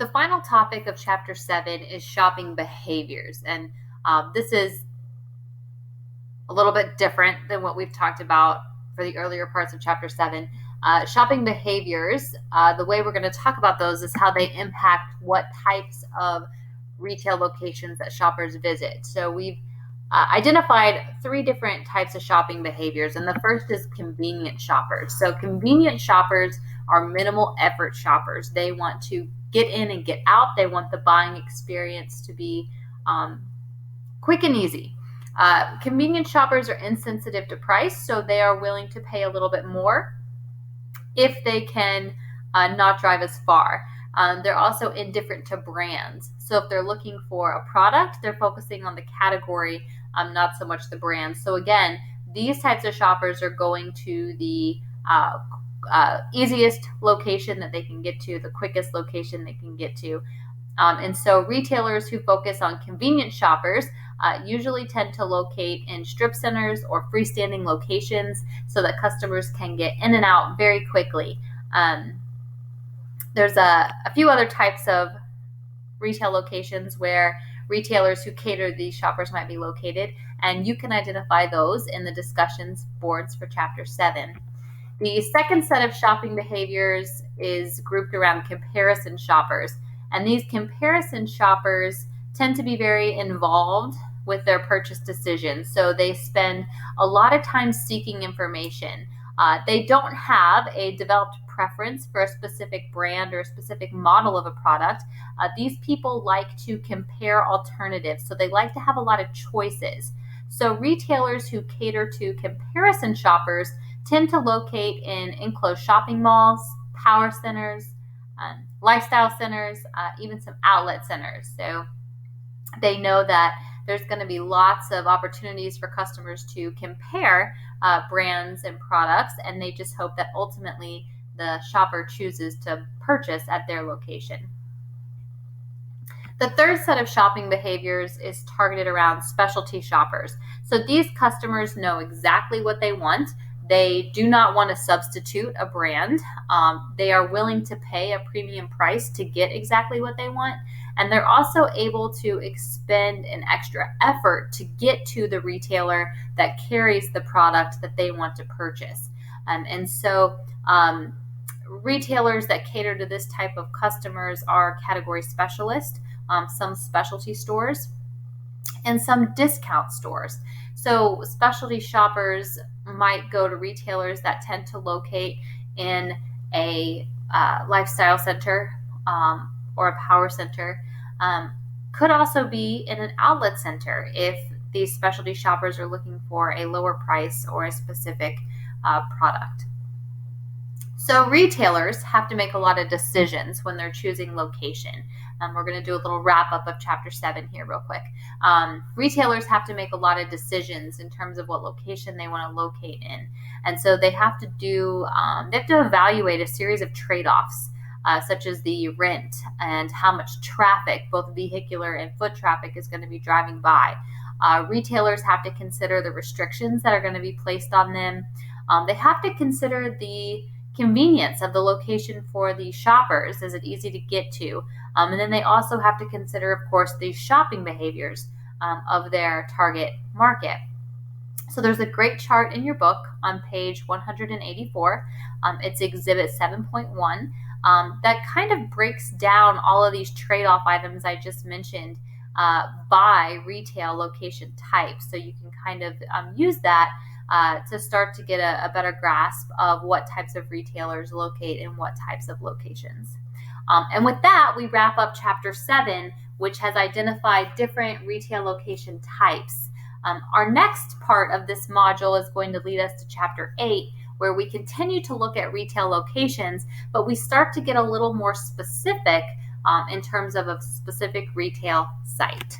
The final topic of chapter 7 is shopping behaviors. And this is a little bit different than what we've talked about for the earlier parts of chapter 7. Shopping behaviors, the way we're going to talk about those is how they impact what types of retail locations that shoppers visit. So we've identified 3 different types of shopping behaviors, and the first is convenient shoppers. So convenient shoppers are minimal effort shoppers. They want to get in and get out. They want the buying experience to be quick and easy. Convenient shoppers are insensitive to price, so they are willing to pay a little bit more if they can not drive as far. They're also indifferent to brands. So if they're looking for a product, they're focusing on the category, not so much the brand. So again, these types of shoppers are going to the easiest location that they can get to, the quickest location they can get to. And so retailers who focus on convenient shoppers usually tend to locate in strip centers or freestanding locations so that customers can get in and out very quickly. There's a few other types of retail locations where retailers who cater to these shoppers might be located, and you can identify those in the discussions boards for chapter 7. The second set of shopping behaviors is grouped around comparison shoppers. And these comparison shoppers tend to be very involved with their purchase decisions. So they spend a lot of time seeking information. They don't have a developed preference for a specific brand or a specific model of a product. These people like to compare alternatives. So they like to have a lot of choices. So retailers who cater to comparison shoppers tend to locate in enclosed shopping malls, power centers, lifestyle centers, even some outlet centers. So they know that there's going to be lots of opportunities for customers to compare brands and products, and they just hope that ultimately the shopper chooses to purchase at their location. The third set of shopping behaviors is targeted around specialty shoppers. So these customers know exactly what they want. They do not want to substitute a brand. They are willing to pay a premium price to get exactly what they want. And they're also able to expend an extra effort to get to the retailer that carries the product that they want to purchase. And so retailers that cater to this type of customers are category specialists, some specialty stores, and some discount stores. So specialty shoppers might go to retailers that tend to locate in a lifestyle center or a power center. Could also be in an outlet center if these specialty shoppers are looking for a lower price or a specific product. So retailers have to make a lot of decisions when they're choosing location. We're going to do a little wrap up of chapter 7 here real quick. Retailers have to make a lot of decisions in terms of what location they want to locate in. And so they have to evaluate a series of trade-offs, such as the rent and how much traffic, both vehicular and foot traffic, is going to be driving by. Retailers have to consider the restrictions that are going to be placed on them. They have to consider the convenience of the location for the shoppers. Is it easy to get to? And then they also have to consider, of course, the shopping behaviors of their target market. So there's a great chart in your book on page 184. It's Exhibit 7.1 that kind of breaks down all of these trade-off items I just mentioned by retail location type. So you can kind of use that to start to get a better grasp of what types of retailers locate in what types of locations. And with that, we wrap up chapter 7, which has identified different retail location types. Our next part of this module is going to lead us to chapter 8, where we continue to look at retail locations, but we start to get a little more specific in terms of a specific retail site.